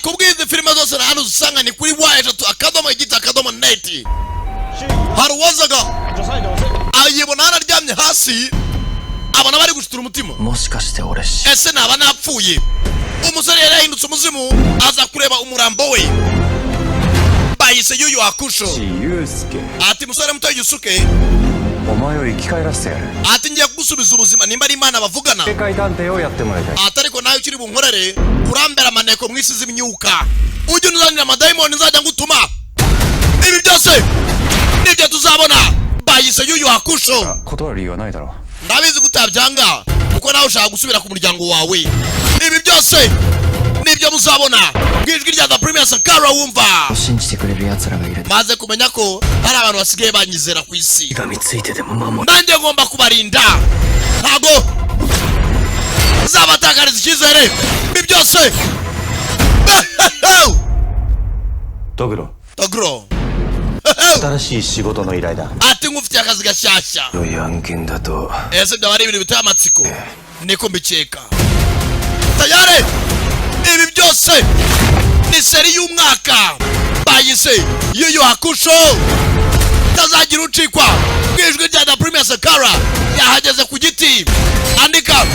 nakubwiza filime zose na hano usanga ni kuri y3.net. Haruwazaga ayibona hararyamye hasi abana bari gushitura umutima. Ese naba napfuye. Umusore yari yahindutse umuzimu aza kureba umurambo we. Bayise Yu Hakusho. Ati musore muto Yusuke, ati ngiye kugusubiza ubuzima nimba ari Imana bavugana. Atariko nayo ukiri bunkorere kurambera amaneko mwisi z'imyuka. Ujye unzanira amadayimoni nzajya ngutuma. Ibi byose nibyo tuzabona. Bayise Yu Hakusho. Ndabizi kutabyanga kuko nawe ushaka gusubira ku muryango wawe. Ibi byose nibyo muzabona. Bwijwi rya The Premier Sankara wumva. Maze kumenya ko hari abantu basigaye banyizera ku isi. Nanjye ngomba kubarinda. Ntago zabatakariza icyizere. Ibi byose Toguro. Ati ngufitiye akazi gashyashya. Ese byaba ari ibintu biteye amatsiko. Niko mbikeka. Tayare ibi byose ni seri y'umwaka. Bayise Yu Hakusho. Tazagira ucikwa. Bwijwi rya The Premier Sankara yahageze ku giti. Andika